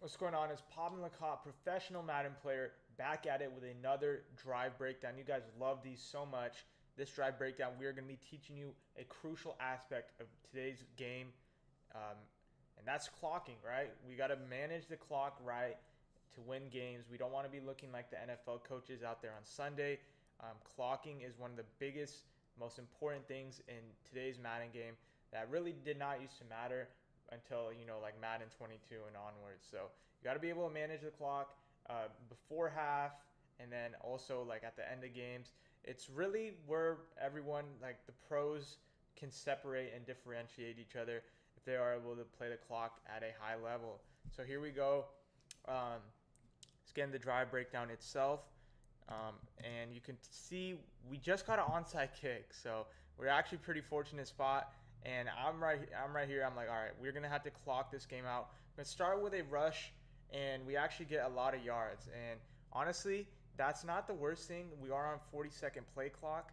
What's going on? It's Pablo Lacotte, professional Madden player, back at it with another drive breakdown. You guys love these so much. This drive breakdown, we are going to be teaching you a crucial aspect of today's game, um, and that's clocking, right? We got to manage the clock right to win games. We don't want to be looking like the NFL coaches out there on Sunday. Clocking is one of the biggest, most important things in today's Madden game that really did not used to matter until like Madden 22 and onwards. So you got to be able to manage the clock before half, and then also like at the end of games. It's really where everyone, like the pros, can separate and differentiate each other if they are able to play the clock at a high level. So here we go. Let's get in the drive breakdown itself. And you can see we just got an onside kick, so we're actually pretty fortunate spot. And I'm right here. I'm like, all right, we're gonna have to clock this game out. We're gonna start with a rush, and we actually get a lot of yards. And honestly, that's not the worst thing. We are on 40-second play clock.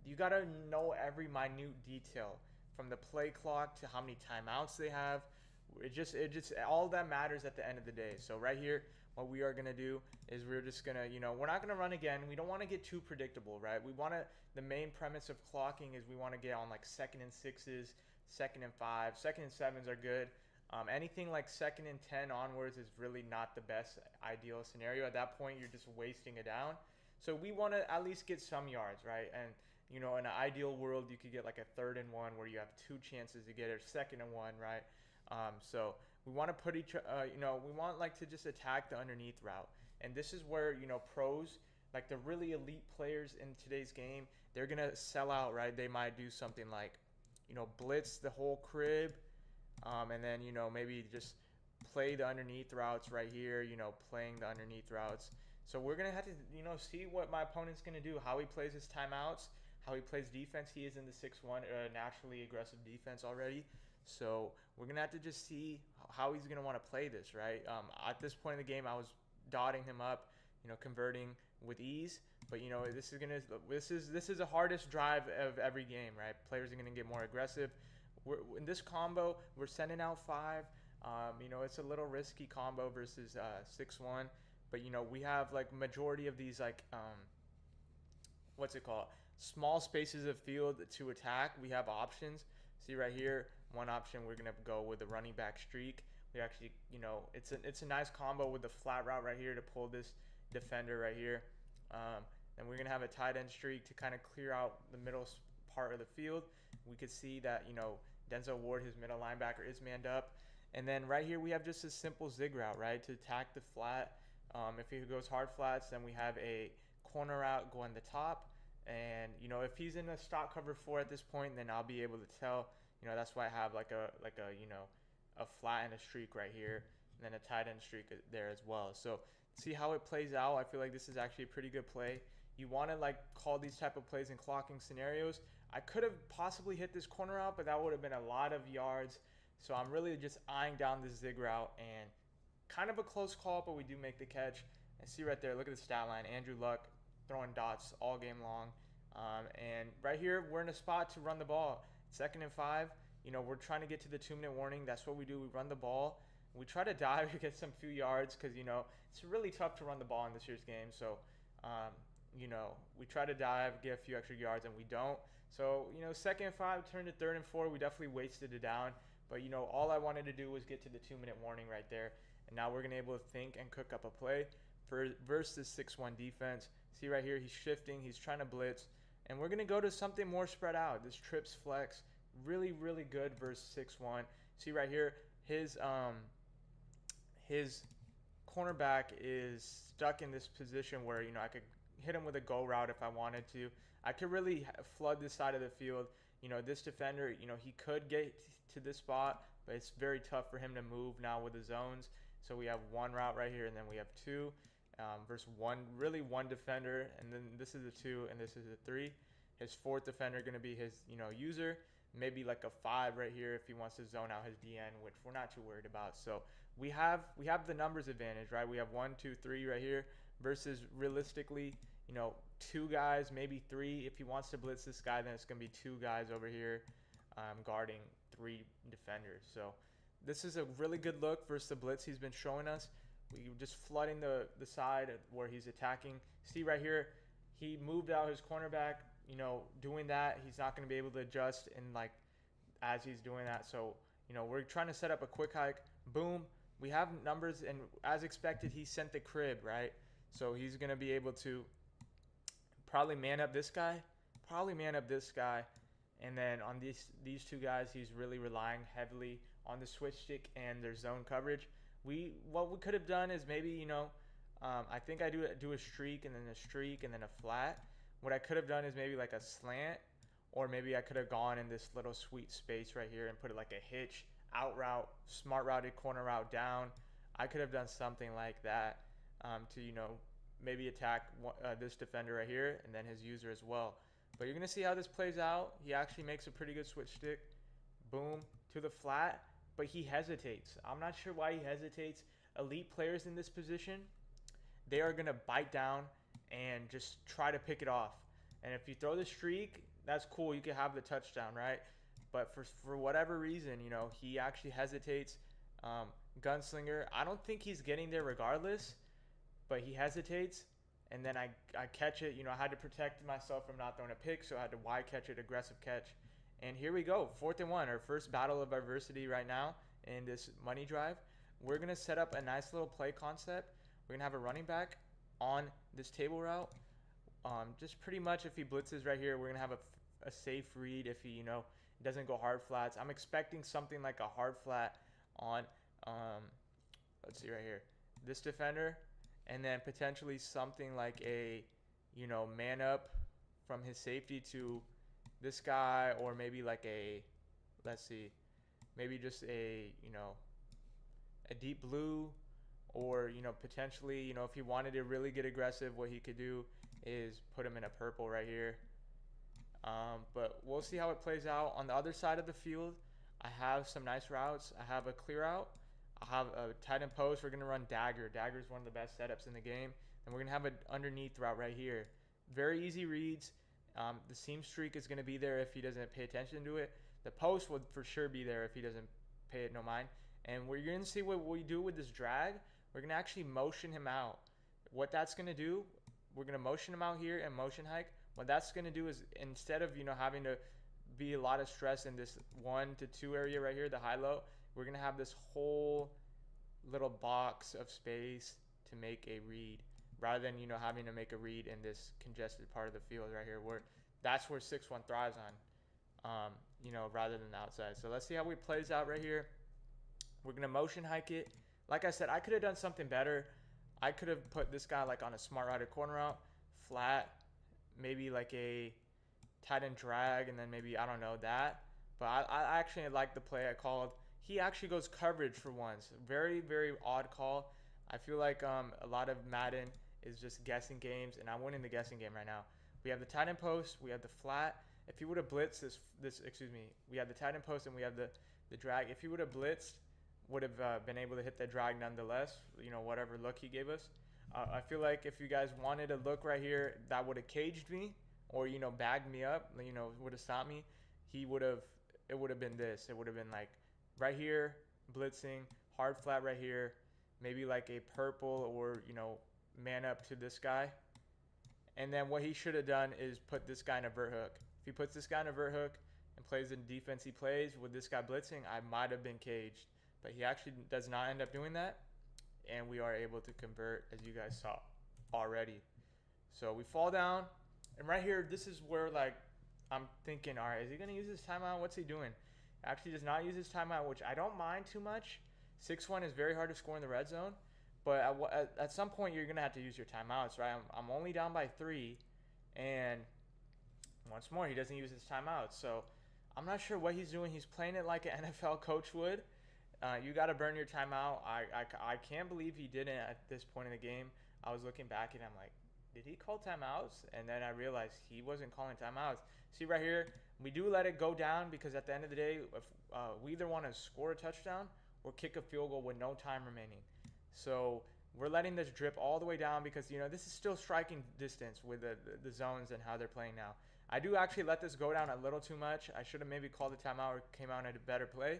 You gotta know every minute detail, from the play clock to how many timeouts they have. It just all that matters at the end of the day. So right here, what we are gonna do is we're just gonna, we're not gonna run again. We don't want to get too predictable, right? We want to. The main premise of clocking is we want to get on like second and sixes, second and five, second and sevens are good. Anything like second and 10 onwards is really not the best ideal scenario. At that point, you're just wasting it down. So we want to at least get some yards, right? And in an ideal world, you could get like a third and one where you have two chances to get it, second and one, right? So we want to put we want like to just attack the underneath route. And this is where, pros, like the really elite players in today's game, they're going to sell out, right? They might do something like, blitz the whole crib, and then, maybe just play the underneath routes right here, playing the underneath routes. So we're going to have to, see what my opponent's going to do, how he plays his timeouts, how he plays defense. He is in the 6-1, naturally aggressive defense already. So we're going to have to just see how he's going to want to play this, right? At this point in the game, I was dotting him up, converting with ease. But this is the hardest drive of every game, right? Players are gonna get more aggressive. In this combo, we're sending out five. It's a little risky combo versus 6-1, but we have like majority of these like what's it called? Small spaces of field to attack. We have options. See right here, one option we're gonna go with the running back streak. We actually, it's a nice combo with the flat route right here to pull this defender right here. And we're gonna have a tight end streak to kind of clear out the middle part of the field. We could see that Denzel Ward, his middle linebacker, is manned up. And then right here we have just a simple zig route, right, to attack the flat. If he goes hard flats, then we have a corner route going the top. And if he's in a stock cover 4 at this point, then I'll be able to tell. That's why I have like a a flat and a streak right here, and then a tight end streak there as well. So see how it plays out. I feel like this is actually a pretty good play. You want to like call these type of plays in clocking scenarios. I could have possibly hit this corner out, but that would have been a lot of yards. So I'm really just eyeing down this zig route, and kind of a close call, but we do make the catch. And see right there, look at the stat line. Andrew Luck throwing dots all game long. And right here, we're in a spot to run the ball. Second and 5. We're trying to get to the 2-minute warning. That's what we do. We run the ball. We try to dive to get some few yards because, it's really tough to run the ball in this year's game. So, we try to dive, get a few extra yards, and we don't. So, second and 5 turned to third and 4. We definitely wasted it down. But, all I wanted to do was get to the 2-minute warning right there. And now we're going to be able to think and cook up a play versus 6-1 defense. See right here, he's shifting. He's trying to blitz. And we're going to go to something more spread out. This trips flex, really, really good versus 6-1. See right here, his cornerback is stuck in this position where, I could hit him with a go route if I wanted to. I could really flood this side of the field. This defender, he could get to this spot, but it's very tough for him to move now with the zones. So we have one route right here, and then we have two versus one defender, and then this is a 2, and this is a 3. His fourth defender going to be his, user. Maybe like a 5 right here if he wants to zone out his DN, which we're not too worried about. So we have the numbers advantage, right? We have 1, 2, 3 right here versus realistically, 2 guys, maybe 3. If he wants to blitz this guy, then it's going to be 2 guys over here guarding 3 defenders. So This is a really good look versus the blitz he's been showing us. We just flooding the side where he's attacking. See right here, he moved out his cornerback. You know, doing that, he's not going to be able to adjust in like as he's doing that. So, you know, we're trying to set up a quick hike. Boom. We have numbers, and as expected, he sent the crib, right? So he's going to be able to probably man up this guy, and then on these two guys, he's really relying heavily on the switch stick and their zone coverage. What we could have done is maybe, you know, I think I do a streak and then a streak and then a flat. What I could have done is maybe like a slant, or maybe I could have gone in this little sweet space right here and put it like a hitch, out route, smart routed corner route down. I could have done something like that to, you know, maybe attack this defender right here and then his user as well. But you're going to see how this plays out. He actually makes a pretty good switch stick. Boom, to the flat, but he hesitates. I'm not sure why he hesitates. Elite players in this position, they are going to bite down and just try to pick it off. And if you throw the streak, that's cool. You can have the touchdown, right? But for whatever reason, you know, he actually hesitates. Gunslinger, I don't think he's getting there regardless, but he hesitates. And then I catch it. You know, I had to protect myself from not throwing a pick, so I had to wide catch it, aggressive catch. And here we go, 4th and 1, our first battle of adversity right now in this money drive. We're going to set up a nice little play concept. We're going to have a running back on this table route. Just pretty much if he blitzes right here, we're going to have a safe read if he, you know, doesn't go hard flats. I'm expecting something like a hard flat on, let's see right here, this defender, and then potentially something like a, you know, man up from his safety to this guy, or maybe like a, let's see, maybe just a, you know, a deep blue, or, you know, potentially, you know, if he wanted to really get aggressive, what he could do is put him in a purple right here. But we'll see how it plays out. On the other side of the field, I have some nice routes. I have a clear out. I have a tight end post. We're going to run dagger. Dagger is one of the best setups in the game. And we're going to have an underneath route right here. Very easy reads. The seam streak is going to be there if he doesn't pay attention to it. The post would for sure be there if he doesn't pay it no mind. And we're going to see what we do with this drag. We're going to actually motion him out. What that's going to do, we're going to motion him out here and motion hike. What that's going to do is, instead of, you know, having to be a lot of stress in this 1 to 2 area right here, the high-low, we're going to have this whole little box of space to make a read, rather than, you know, having to make a read in this congested part of the field right here, where that's where 6-1 thrives on, you know, rather than the outside. So let's see how it plays out right here. We're going to motion hike it. Like I said, I could have done something better. I could have put this guy like on a smart routed corner out, flat, maybe like a tight end drag, and then maybe, I don't know, that. But I actually like the play I called. He actually goes coverage for once. Very, very odd call. I feel like a lot of Madden is just guessing games, and I'm winning the guessing game right now. We have the tight end post. We have the flat. If he would have blitzed we have the tight end post and we have the drag. If he would have blitzed, would have been able to hit the drag nonetheless, you know, whatever look he gave us. I feel like if you guys wanted a look right here that would have caged me, or, you know, bagged me up, you know, would have stopped me, it would have been this. It would have been like right here, blitzing, hard flat right here, maybe like a purple, or, you know, man up to this guy. And then what he should have done is put this guy in a vert hook. If he puts this guy in a vert hook and plays the defense he plays with this guy blitzing, I might have been caged. But he actually does not end up doing that, and we are able to convert, as you guys saw already. So we fall down, and right here, this is where, like, I'm thinking, all right, is he going to use his timeout? What's he doing? Actually does not use his timeout, which I don't mind too much. 6-1 is very hard to score in the red zone, but at some point, you're going to have to use your timeouts, right? I'm only down by 3, and once more, he doesn't use his timeouts. So I'm not sure what he's doing. He's playing it like an NFL coach would. You got to burn your timeout. I can't believe he didn't at this point in the game. I was looking back and I'm like, did he call timeouts? And then I realized he wasn't calling timeouts. See right here, we do let it go down because at the end of the day, if we either want to score a touchdown or kick a field goal with no time remaining. So we're letting this drip all the way down because, you know, this is still striking distance with the zones and how they're playing now. I do actually let this go down a little too much. I should have maybe called the timeout or came out at a better play.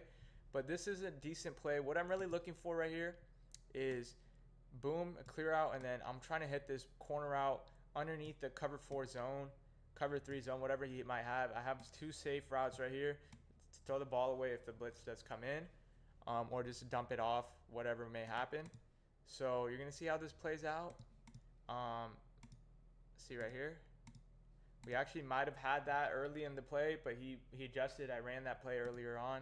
But this is a decent play. What I'm really looking for right here is boom, a clear out, and then I'm trying to hit this corner out underneath the cover 4 zone, cover 3 zone, whatever he might have. I have 2 safe routes right here to throw the ball away if the blitz does come in, or just dump it off, whatever may happen. So you're going to see how this plays out. See right here. We actually might have had that early in the play, but he adjusted. I ran that play earlier on.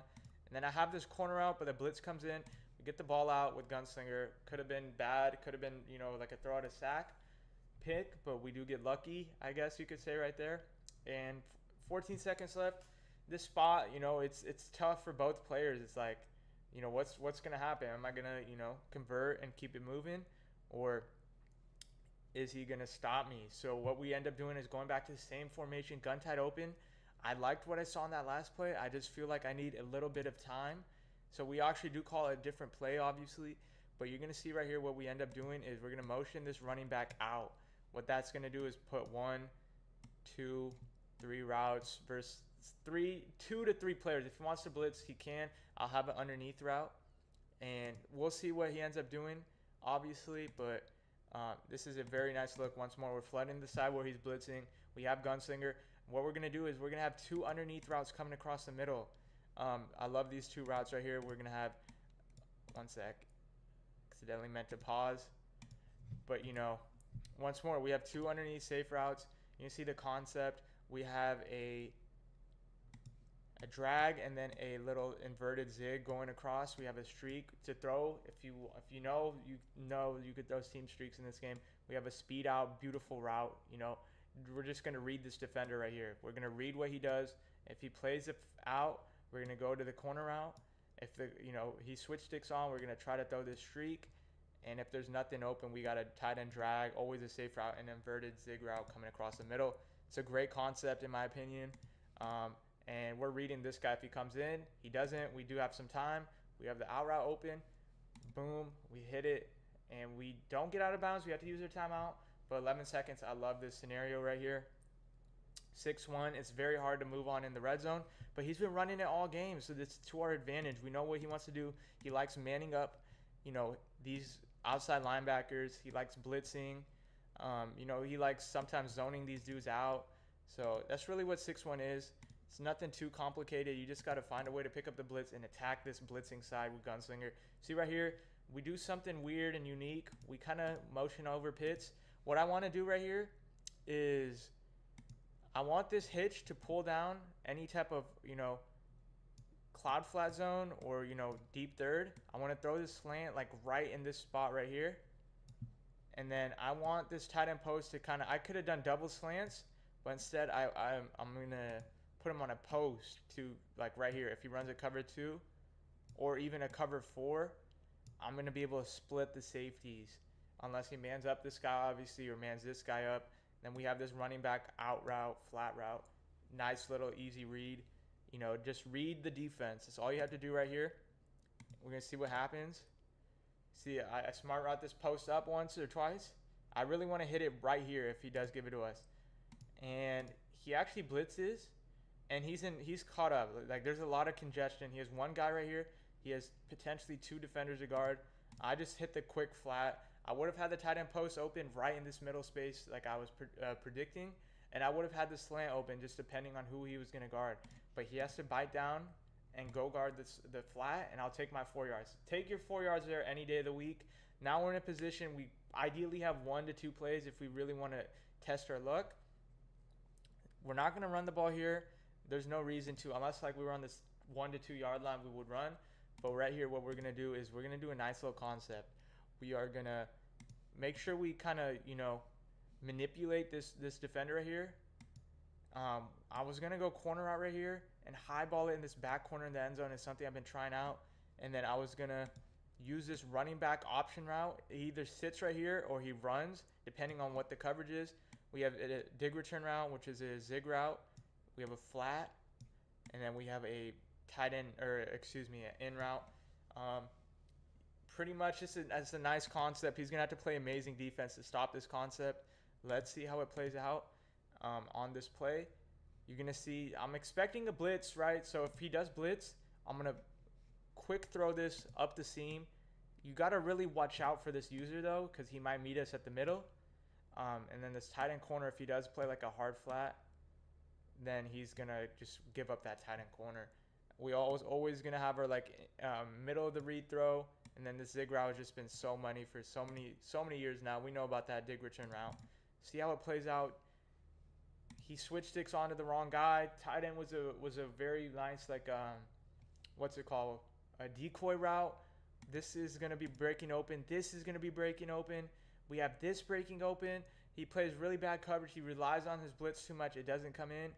And then I have this corner out, but the blitz comes in. We get the ball out with Gunslinger. Could have been bad. Could have been, like a throw out a sack pick, but we do get lucky, I guess you could say right there. And 14 seconds left. This spot, it's tough for both players. It's like, what's going to happen? Am I going to, convert and keep it moving? Or is he going to stop me? So what we end up doing is going back to the same formation, gun tight open. I liked what I saw in that last play. I just feel like I need a little bit of time. So we actually do call it a different play, obviously. But you're going to see right here what we end up doing is we're going to motion this running back out. What that's going to do is put 1, 2, 3 routes versus 2 to 3 players. If he wants to blitz, he can. I'll have an underneath route. And we'll see what he ends up doing, obviously. But this is a very nice look. Once more, we're flooding the side where he's blitzing. We have Gunslinger. What we're going to do is we're going to have 2 underneath routes coming across the middle. I love these 2 routes right here. We're going to have, one sec, accidentally meant to pause. But, once more, we have 2 underneath safe routes. You see the concept. We have a drag and then a little inverted zig going across. We have a streak to throw. If you know you could throw team streaks in this game. We have a speed out, beautiful route. We're just going to read this defender right here. We're going to read what he does. If he plays it out, we're going to go to the corner route. If he switch sticks on, we're going to try to throw this streak. And if there's nothing open, we got a tight end drag, always a safe route, and inverted zig route coming across the middle. It's a great concept in my opinion. And we're reading this guy if he comes in. He doesn't. We do have some time. We have the out route open. Boom. We hit it. And we don't get out of bounds. We have to use our timeout. But 11 seconds. I love this scenario right here. 6-1. It's very hard to move on in the red zone. But he's been running it all game. So it's to our advantage. We know what he wants to do. He likes manning up, these outside linebackers. He likes blitzing. He likes sometimes zoning these dudes out. So that's really what 6-1 is. It's nothing too complicated. You just got to find a way to pick up the blitz and attack this blitzing side with Gunslinger. See right here, we do something weird and unique. We kind of motion over Pitts. What I want to do right here is I want this hitch to pull down any type of, cloud flat zone or, deep third. I want to throw this slant like right in this spot right here. And then I want this tight end post to kind of, I could have done double slants, but instead I'm going to put him on a post to like right here. If he runs a cover 2 or even a cover 4, I'm going to be able to split the safeties unless he mans up this guy obviously or mans this guy up. Then we have this running back out route, flat route. Nice little easy read. Just read the defense. That's all you have to do right here. We're going to see what happens. See, I smart route this post up once or twice. I really want to hit it right here if he does give it to us. And he actually blitzes. And he's caught up. Like there's a lot of congestion. He has one guy right here. He has potentially 2 defenders to guard. I just hit the quick flat. I would have had the tight end post open right in this middle space like I was predicting. And I would have had the slant open just depending on who he was going to guard. But he has to bite down and go guard the flat, and I'll take my 4 yards. Take your 4 yards there any day of the week. Now we're in a position we ideally have 1 to 2 plays if we really want to test our luck. We're not going to run the ball here. There's no reason to, unless like we were on this 1 to 2 yard line, we would run. But right here, what we're going to do is we're going to do a nice little concept. We are going to make sure we kind of, manipulate this defender right here. I was going to go corner out right here and high ball it in this back corner in the end zone is something I've been trying out. And then I was going to use this running back option route. He either sits right here or he runs, depending on what the coverage is. We have a dig return route, which is a zig route. We have a flat, and then we have a tight end, an in route. Pretty much, it's a nice concept. He's going to have to play amazing defense to stop this concept. Let's see how it plays out on this play. You're going to see, I'm expecting a blitz, right? So if he does blitz, I'm going to quick throw this up the seam. You got to really watch out for this user though, because he might meet us at the middle. And then this tight end corner, if he does play like a hard flat, then he's going to just give up that tight end corner. We always going to have our like middle of the read throw. And then this zig route has just been so money for so many years now. We know about that dig return route. See how it plays out. He switch sticks onto the wrong guy. Tight end was a very nice like what's it called? A decoy route. This is going to be breaking open. This is going to be breaking open. We have this breaking open. He plays really bad coverage. He relies on his blitz too much. It doesn't come in.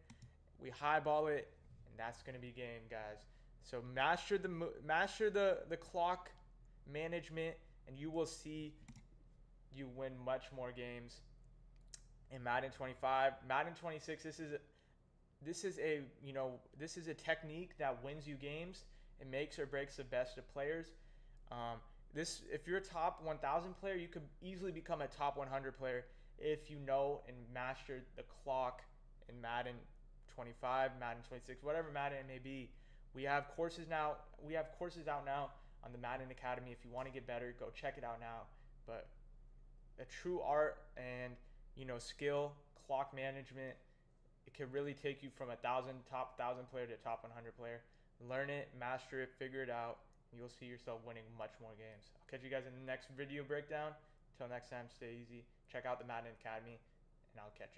We high ball it, and that's going to be game, guys. So master the clock management, and you will see you win much more games in Madden 25. Madden 26, this is a technique that wins you games. It makes or breaks the best of players. If you're a top 1,000 player, you could easily become a top 100 player if you know and master the clock in Madden 25, Madden 26, whatever Madden it may be. We have courses now. We have courses out now on the Madden Academy. If you want to get better, go check it out now. But a true art and skill, clock management, it can really take you from top 1,000 player to top 100 player. Learn it, master it, figure it out. You'll see yourself winning much more games. I'll catch you guys in the next video breakdown. Until next time, stay easy. Check out the Madden Academy, and I'll catch you.